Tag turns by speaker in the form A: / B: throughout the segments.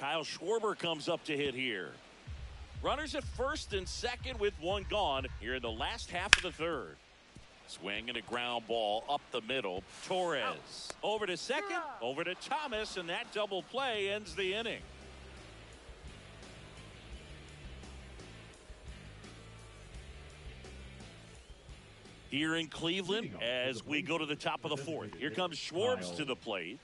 A: Kyle Schwarber comes up to hit here. Runners at first and second with one gone here in the last half of the third. Swing and a ground ball up the middle. Torres over to second, over to Thomas, and that double play ends the inning. Here in Cleveland, as we go to the top of the fourth, here comes Schwartz to the plate.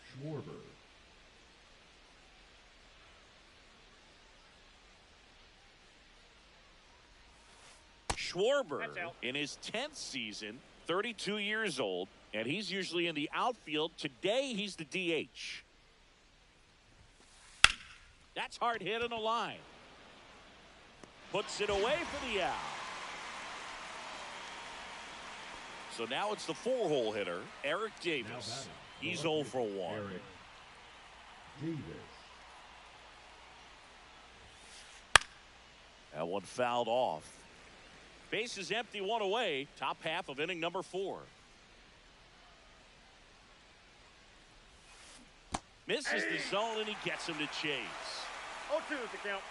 A: Schwarber in his 10th season, 32 years old, and he's usually in the outfield. Today, he's the DH. That's hard hit on the line. Puts it away for the out. So now it's the 4-hole hitter, Eric Davis. He's 0 for 1.
B: Eric Davis.
A: That one fouled off. Base is empty, one away. Top half of inning number 4. Misses the zone, and he gets him to chase.
C: 0-2 is the count.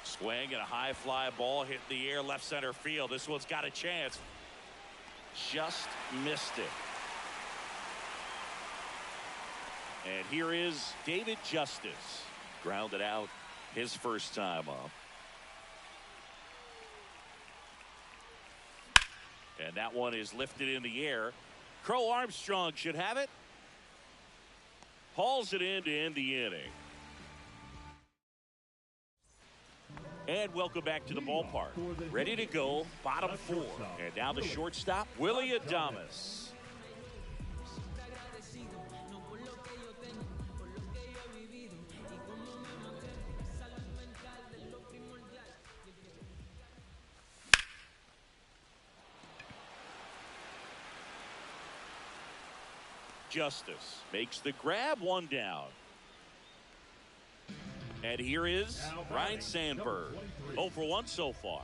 A: Swing and a high fly ball hit in the air, left center field. This one's got a chance. Just missed it. And here is David Justice. Grounded out his first time up. And that one is lifted in the air. Crow Armstrong should have it. Hauls it in to end the inning. And welcome back to the ballpark. Ready to go, bottom 4. And now the shortstop, Willie Adames. Justice makes the grab, one down. And here is Ryan Sandberg. 0 for 1 so far.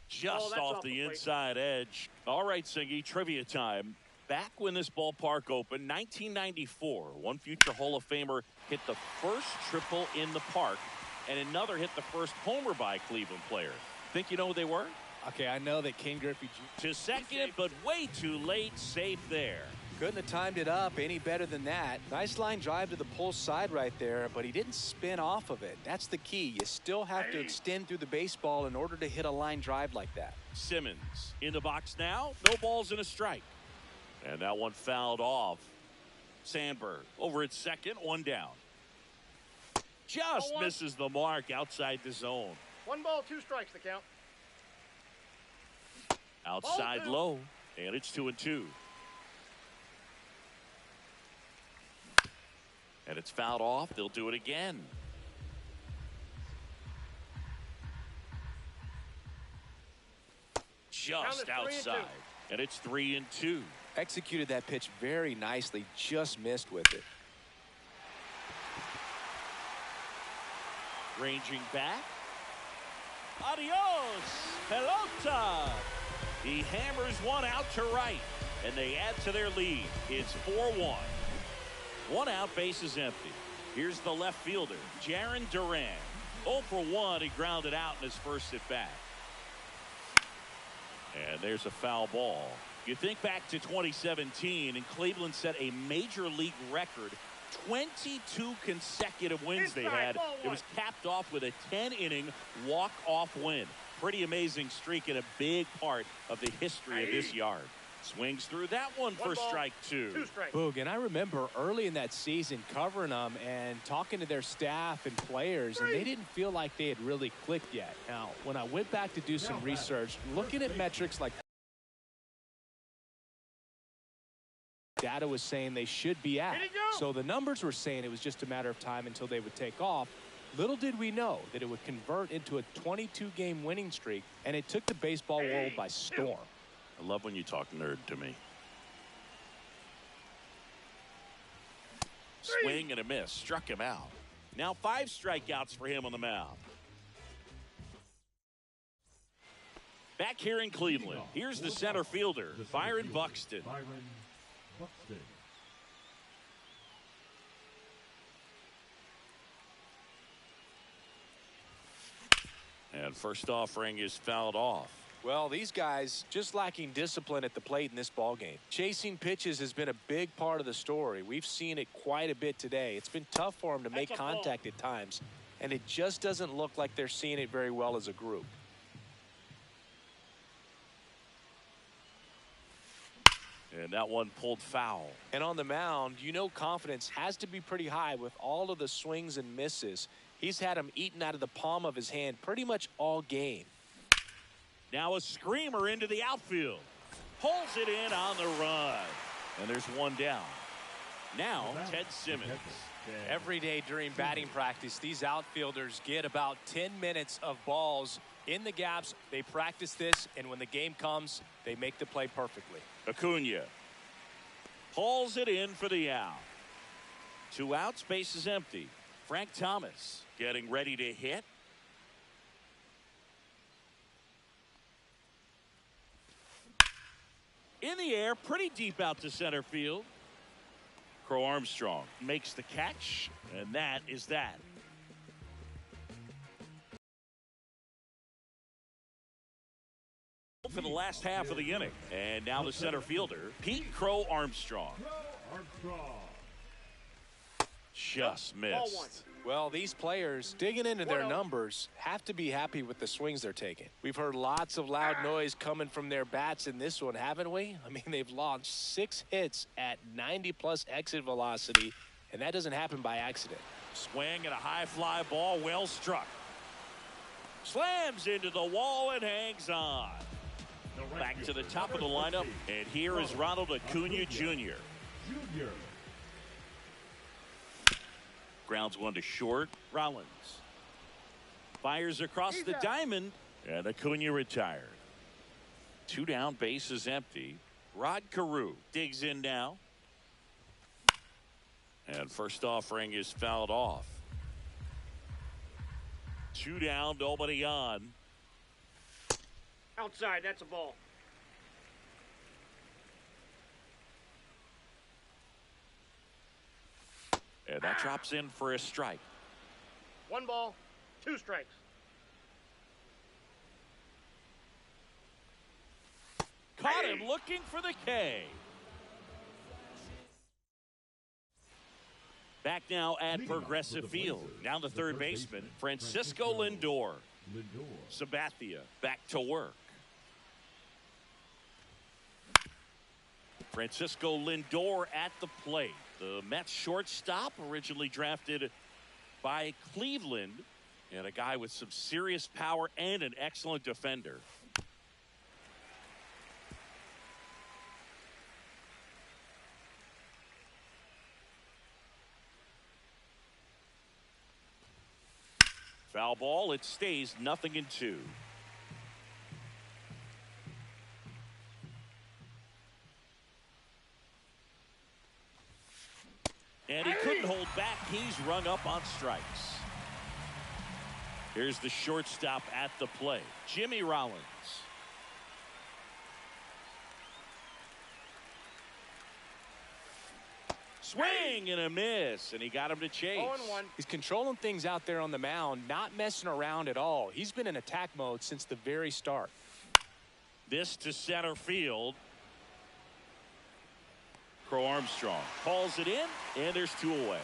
A: Just off the inside edge. All right, Singy, trivia time. Back when this ballpark opened, 1994, one future Hall of Famer hit the first triple in the park, and another hit the first homer by a Cleveland player. Think you know who they were?
D: Okay, I know that Ken Griffey
A: to second, but way too late. Safe there.
D: Couldn't have timed it up any better than that. Nice line drive to the pull side right there, but he didn't spin off of it. That's the key. You still have to extend through the baseball in order to hit a line drive like that.
A: Simmons in the box now. No balls and a strike. And that one fouled off. Sandberg over at second, one down. Just misses the mark outside the zone.
C: 1 ball, 2 strikes the count.
A: Outside low, and it's 2-2. And it's fouled off. They'll do it again. Just outside. And it's 3-2.
D: Executed that pitch very nicely, just missed with it.
A: Ranging back. Adios, pelota. He hammers one out to right, and they add to their lead. It's 4-1. 1 out, base is empty. Here's the left fielder, Jarren Duran. 0 for 1, he grounded out in his first at bat. And there's a foul ball. You think back to 2017, and Cleveland set a major league record. 22 consecutive wins they had. It was capped off with a 10-inning walk-off win. Pretty amazing streak and a big part of the history of this yard. Swings through that one for strike 2.
D: Boog, and I remember early in that season covering them and talking to their staff and players, and they didn't feel like they had really clicked yet. Now, when I went back to do some research, looking at metrics like data was saying they should be at. So the numbers were saying it was just a matter of time until they would take off. Little did we know that it would convert into a 22-game winning streak, and it took the baseball world by storm.
A: I love when you talk nerd to me. Swing and a miss. Struck him out. Now 5 strikeouts for him on the mound. Back here in Cleveland, here's the center fielder, Byron Buxton. And first offering is fouled off.
D: Well, these guys just lacking discipline at the plate in this ballgame. Chasing pitches has been a big part of the story. We've seen it quite a bit today. It's been tough for them to make contact at times, and it just doesn't look like they're seeing it very well as a group.
A: And that one pulled foul.
D: And on the mound, you know confidence has to be pretty high with all of the swings and misses. He's had them eaten out of the palm of his hand pretty much all game.
A: Now a screamer into the outfield. Pulls it in on the run. And there's one down. Now Ted Simmons.
D: Every day during batting practice, these outfielders get about 10 minutes of balls in the gaps. They practice this, and when the game comes, they make the play perfectly.
A: Acuna pulls it in for the out. 2 outs, base is empty. Frank Thomas getting ready to hit. In the air, pretty deep out to center field. Crow Armstrong makes the catch, and that is that. For the last half of the inning. And now the center fielder, Pete Crow Armstrong. Just missed.
D: Well, these players digging into their numbers have to be happy with the swings they're taking. We've heard lots of loud noise coming from their bats in this one, haven't we? I mean, they've launched 6 hits at 90+ exit velocity, and that doesn't happen by accident.
A: Swing and a high fly ball, well struck. Slams into the wall and hangs on. Back to the top of the lineup, and here is Ronald Acuna Jr. Grounds one to short. Rollins fires across the diamond, and Acuna retired. 2 down, base is empty. Rod Carew digs in now. And first offering is fouled off. 2 down, nobody on.
C: Outside, that's a ball.
A: And that drops in for a strike.
C: 1 ball, 2 strikes.
A: Caught him looking for the K. Back now at Progressive Field. Down to third baseman, Francisco Lindor. Sabathia back to work. Francisco Lindor at the plate. The Mets shortstop, originally drafted by Cleveland, and a guy with some serious power and an excellent defender. Foul ball, it stays 0-2. And he couldn't hold back. He's rung up on strikes. Here's the shortstop at the plate, Jimmy Rollins. Swing and a miss, and he got him to chase.
C: 0-1.
D: He's controlling things out there on the mound, not messing around at all. He's been in attack mode since the very start.
A: This to center field. Crow Armstrong calls it in, and there's 2 away.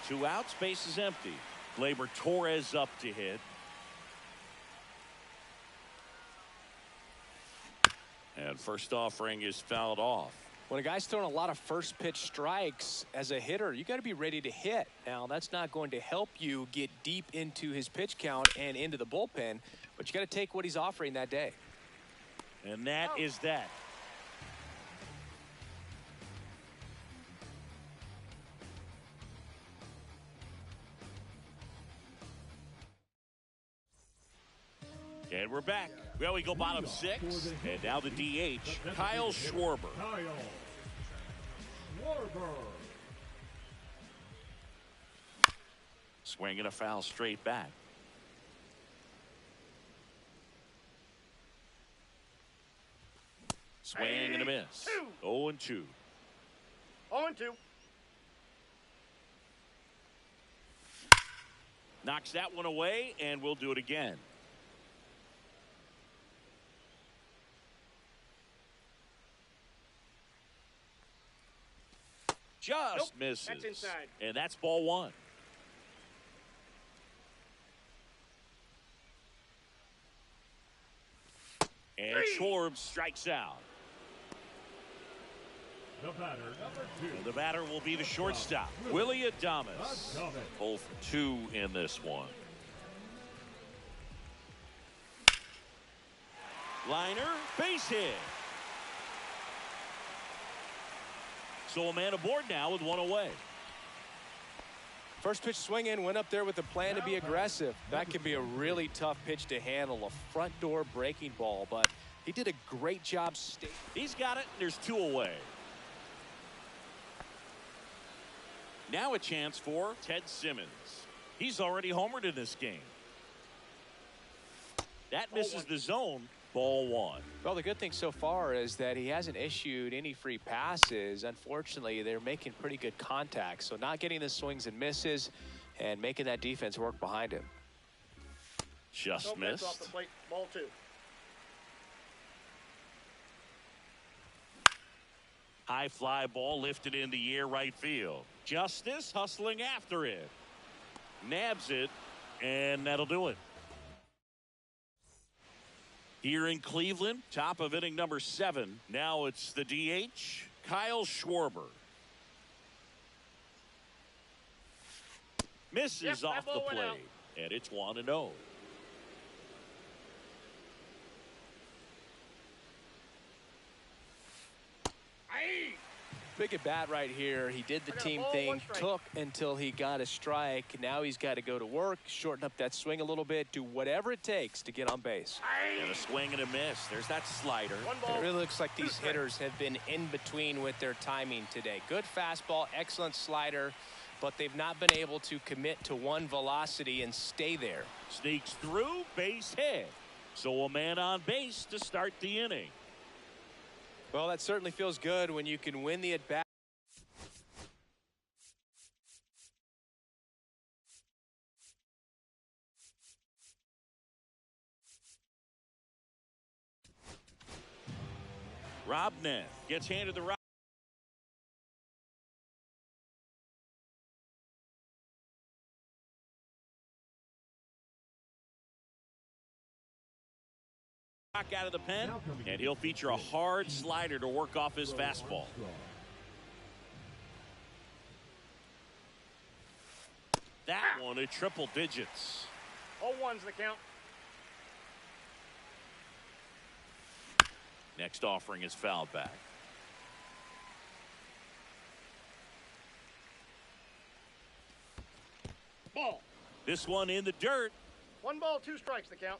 A: 2 outs, base is empty. Gleyber Torres up to hit. And first offering is fouled off.
D: When a guy's throwing a lot of first pitch strikes as a hitter, you got to be ready to hit. Now, that's not going to help you get deep into his pitch count and into the bullpen, but you got to take what he's offering that day.
A: And that is that. And we're back. Well, we go bottom 6, and now the DH, Kyle Schwarber. Swinging a foul straight back. Swing and a miss. 0-2.
C: 0-2.
A: Knocks that one away, and we'll do it again. Just misses.
C: That's inside.
A: And that's ball one. And Schwarb strikes out.
B: The batter, number 2.
A: And the batter will be the shortstop, Willie Adames. 0 for 2 in this one. Liner, base hit. So a man aboard now with one away.
D: First pitch swing in, went up there with a plan to be aggressive. That could be a really tough pitch to handle, a front door breaking ball, but he did a great job.
A: He's got it, and there's 2 away. Now a chance for Ted Simmons. He's already homered in this game. That misses the zone. Ball one.
D: Well, the good thing so far is that he hasn't issued any free passes. Unfortunately, they're making pretty good contact. So not getting the swings and misses and making that defense work behind him.
A: Just missed.
C: Off the plate. Ball 2.
A: High fly ball lifted in the air right field. Justice hustling after it. Nabs it, and that'll do it. Here in Cleveland, top of inning number 7. Now it's the DH, Kyle Schwarber. Misses off the plate, and it's 1-0.
D: Big at bat right here. He did the team thing, took until he got a strike. Now he's got to go to work, shorten up that swing a little bit, do whatever it takes to get on base.
A: And a swing and a miss. There's that slider.
D: It really looks like these hitters have been in between with their timing today. Good fastball, excellent slider, but they've not been able to commit to one velocity and stay there.
A: Sneaks through, base hit. So a man on base to start the inning.
D: Well, that certainly feels good when you can win the at-bat.
A: Robnett gets handed the rock. Out of the pen, and he'll feature a hard slider to work off his fastball. That one at triple digits.
C: 0-1's the count.
A: Next offering is fouled back.
C: Ball.
A: This one in the dirt.
C: 1 ball, 2 strikes the count.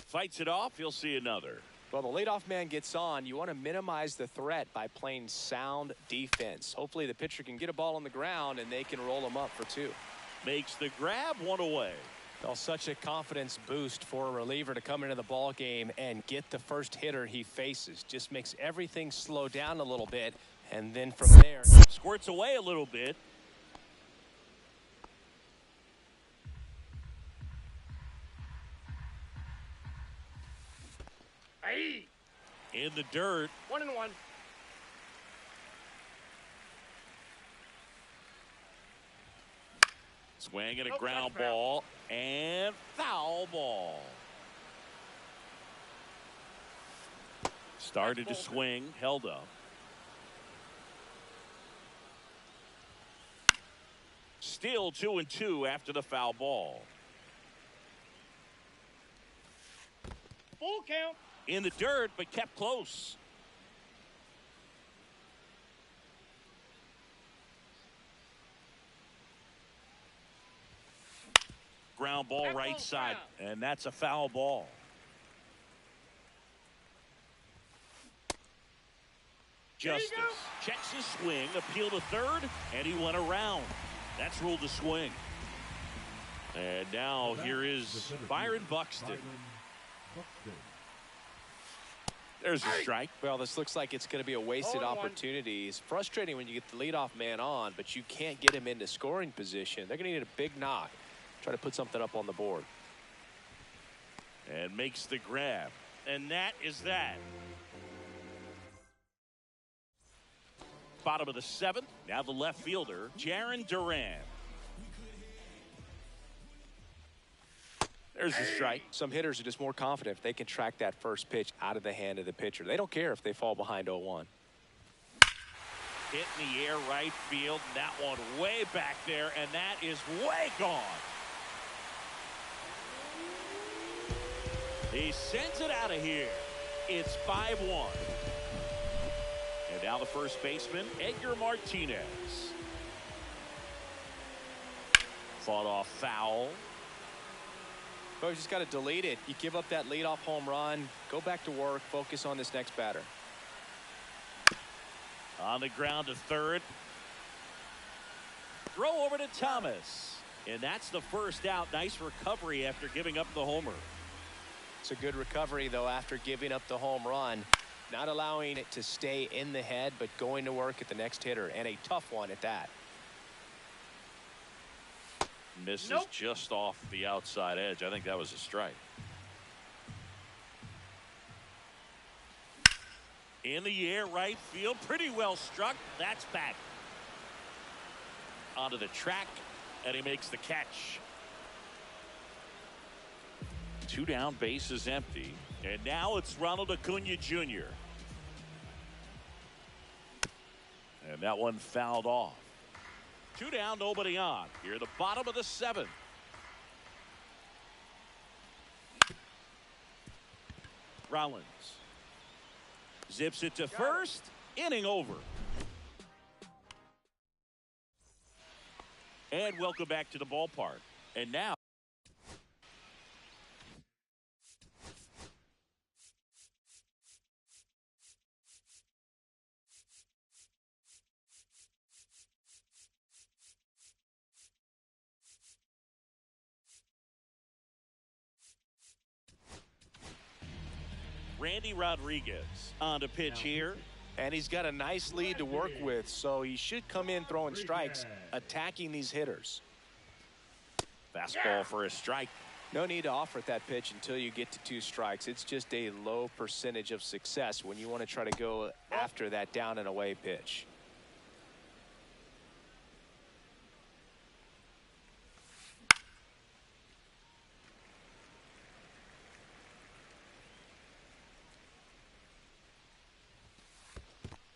A: Fights it off. He'll see another.
D: Well, the leadoff man gets on. You want to minimize the threat by playing sound defense. Hopefully the pitcher can get a ball on the ground and they can roll him up for 2.
A: Makes the grab, 1 away.
D: Well, such a confidence boost for a reliever to come into the ball game and get the first hitter he faces. Just makes everything slow down a little bit, and then from there
A: squirts away a little bit. In the dirt.
C: 1-1.
A: Swing and a ground ball and foul ball. Started to swing, held up. Still 2-2 after the foul ball.
C: Full count.
A: In the dirt, but kept close. Ground ball right side, and that's a foul ball. Justice checks his swing, appeal to third, and he went around. That's ruled a swing. And now here is Byron Buxton. There's a strike.
D: Well, this looks like it's going to be a wasted opportunity. It's frustrating when you get the leadoff man on, but you can't get him into scoring position. They're going to need a big knock. Try to put something up on the board.
A: And makes the grab. And that is that. Bottom of the seventh. Now the left fielder, Jarren Duran. There's the strike.
D: Some hitters are just more confident if they can track that first pitch out of the hand of the pitcher. They don't care if they fall behind 0-1.
A: Hit in the air right field. That one way back there, and that is way gone. He sends it out of here. It's 5-1. And now the first baseman, Edgar Martinez. Fought off foul.
D: Well, you just got to delete it. You give up that leadoff home run, go back to work, focus on this next batter.
A: On the ground to third. Throw over to Thomas. And that's the first out. Nice recovery after giving up the homer.
D: It's a good recovery, though, after giving up the home run. Not allowing it to stay in the head, but going to work at the next hitter, and a tough one at that.
A: Misses just off the outside edge. I think that was a strike. In the air, right field. Pretty well struck. That's back. Onto the track, and he makes the catch. 2 down, base is empty. And now it's Ronald Acuna Jr. And that one fouled off. 2 down, nobody on. Here, the bottom of the seventh. Rollins zips it to first. Inning over. And welcome back to the ballpark. And now. Randy Rodriguez on to pitch here.
D: And he's got a nice lead to work with, so he should come in throwing strikes, attacking these hitters.
A: Fastball for a strike.
D: No need to offer that pitch until you get to 2 strikes. It's just a low percentage of success when you want to try to go after that down and away pitch.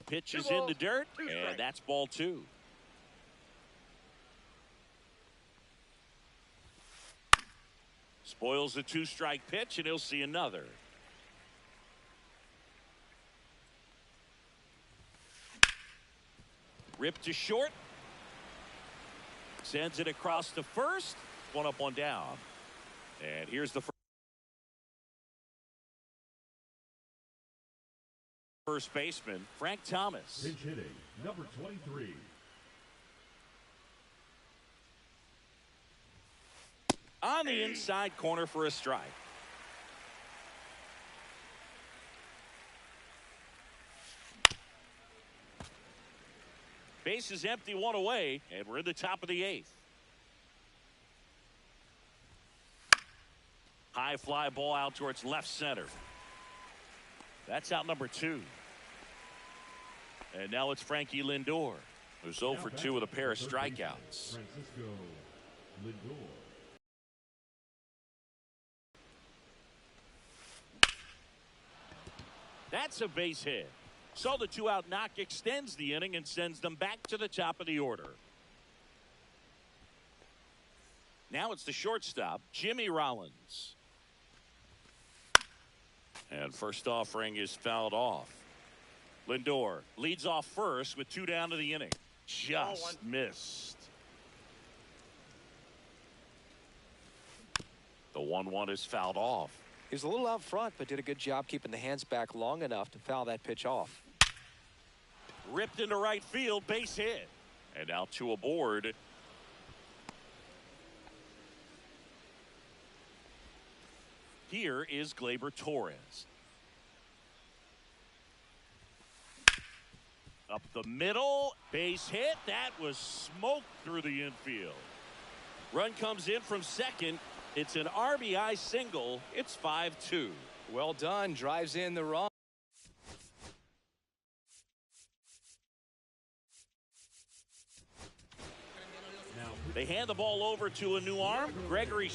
A: Pitch is in the dirt, and that's ball 2. Spoils the 2-strike pitch, and he'll see another. Ripped to short. Sends it across to first. 1 up, 1 down. And here's the first baseman, Frank Thomas.
B: Pinch hitting, number 23.
A: On the inside corner for a strike. Base is empty, 1 away, and we're in the top of the 8th. High fly ball out towards left center. That's out number 2. And now it's Frankie Lindor, who's 0 for 2 with a pair of strikeouts.
B: Francisco Lindor.
A: That's a base hit. So the 2-out knock extends the inning and sends them back to the top of the order. Now it's the shortstop, Jimmy Rollins. And first offering is fouled off. Lindor leads off first with 2 down to the inning. Just missed. The 1-1 is fouled off.
D: He was a little out front, but did a good job keeping the hands back long enough to foul that pitch off.
A: Ripped into right field, base hit. And now 2 aboard. Here is Gleyber Torres. Up the middle, base hit. That was smoked through the infield. Run comes in from second. It's an RBI single. It's 5-2.
D: Well done. Drives in the run.
A: They hand the ball over to a new arm. Gregory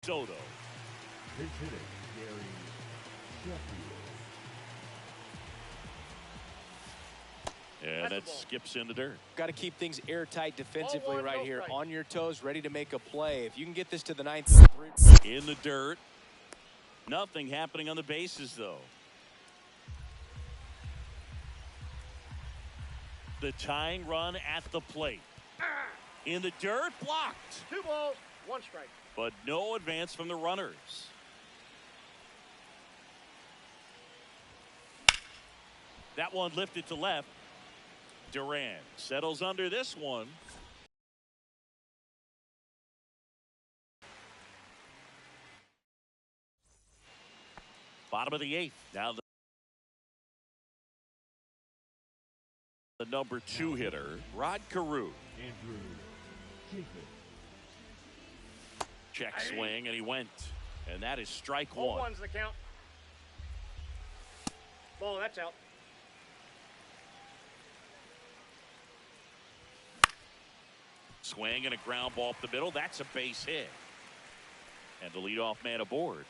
A: Soto.
B: Pitch hitting, Gary Sheffield.
A: And that skips in the dirt.
D: Got to keep things airtight defensively
C: Ball one,
D: right
C: no
D: here.
C: strike.
D: On your toes, ready to make a play. If you can get this to the ninth.
A: In the dirt. Nothing happening on the bases, though. The tying run at the plate. In the dirt, blocked.
C: 2 balls, 1 strike.
A: But no advance from the runners. That one lifted to left. Duran settles under this one. Bottom of the 8th. Now the number 2 hitter, Rod Carew.
B: Andrew Chafin.
A: Check swing, and he went. And that is strike
C: 0
A: 1.
C: 1's the count. Ball, that's out.
A: Swing and a ground ball up the middle. That's a base hit. And the leadoff man aboard.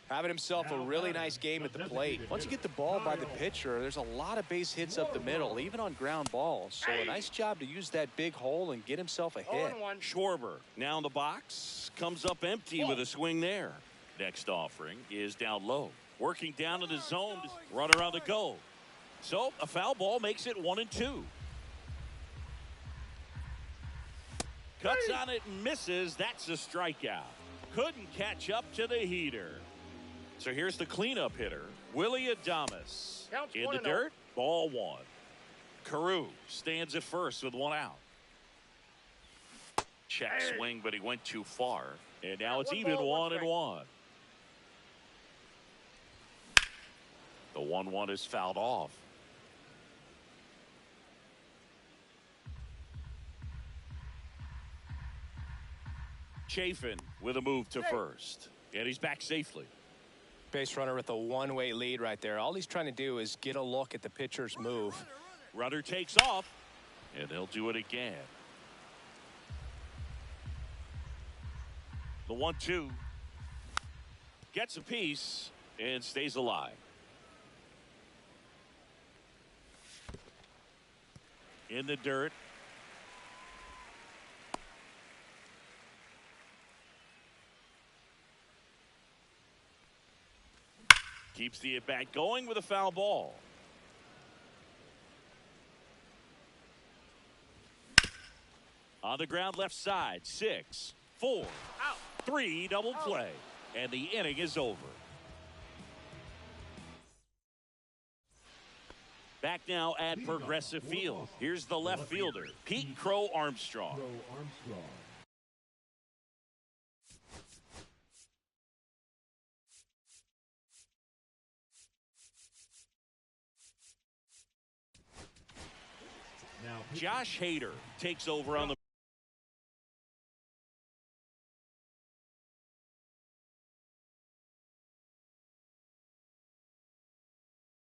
D: Having himself a really nice game at the plate. Once you get the ball by the pitcher, there's a lot of base hits up the middle, even on ground balls. So a nice job to use that big hole and get himself a hit.
C: 0-1.
A: Schwarber now in the box. Comes up empty with a swing there. Next offering is down low. Working down in the zone. Runner on the go. So a foul ball makes it 1-2. Cuts on it and misses. That's a strikeout. Couldn't catch up to the heater. So here's the cleanup hitter, Willie Adames.
C: Counts
A: In the
C: 1-0.
A: dirt, ball 1. Carew stands at first with 1 out. Check swing, but he went too far. And now it's
C: 1
A: even
C: ball, 1
A: 1-1. The 1-1 is fouled off. Chafin with a move to first. And he's back safely.
D: Base runner with a one-way lead right there. All he's trying to do is get a look at the pitcher's move.
A: Runner takes off, and they'll do it again. The 1-2 gets a piece and stays alive. In the dirt. Keeps the at-bat going with a foul ball. On the ground left side, 6, 4, out, 3, double play. And the inning is over. Back now at Progressive Field. Here's the left fielder, Pete Crow Armstrong.
B: Crow Armstrong. Now
A: Josh Hader takes over on the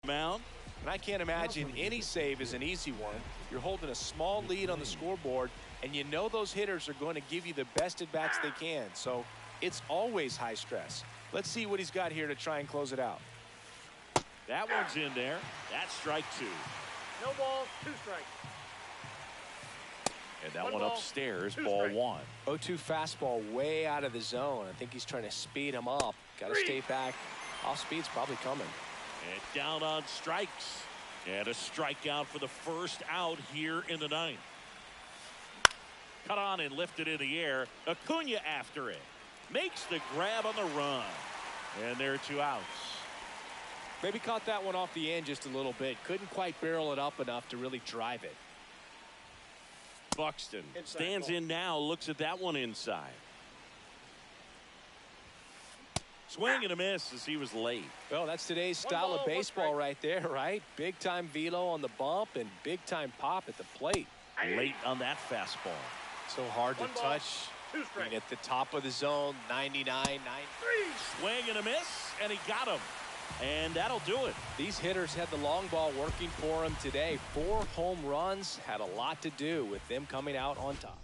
A: mound.
D: And I can't imagine any save is an easy one. You're holding a small lead on the scoreboard, and you know those hitters are going to give you the best at-bats they can. So it's always high stress. Let's see what he's got here to try and close it out.
A: That one's in there. That's strike 2.
C: No balls, 2 strikes.
A: And that
C: 1
A: one
C: ball,
A: upstairs,
C: 2
A: ball
C: strikes.
A: 1.
D: 0-2 fastball way out of the zone. I think he's trying to speed him up. Got to stay back. Off speed's probably coming.
A: And down on strikes. And a strikeout for the first out here in the 9th. Cut on and lifted in the air. Acuna after it. Makes the grab on the run. And there are 2 outs.
D: Maybe caught that one off the end just a little bit. Couldn't quite barrel it up enough to really drive it.
A: Buxton
C: Inside
A: stands
C: ball.
A: in now, looks at that one inside. Swing and a miss as he was late.
D: Well, that's today's
C: One
D: style
C: ball,
D: of
C: one
D: baseball
C: strike.
D: right there, right? Big time velo on the bump and big time pop at the plate.
A: Late on that fastball.
D: So hard to
C: One ball,
D: touch.
C: two
D: I mean,
C: strikes.
D: at the top of the zone, 99, 90.
A: Swing and a miss, and he got him. And that'll do it.
D: These hitters had the long ball working for them today. 4 home runs had a lot to do with them coming out on top.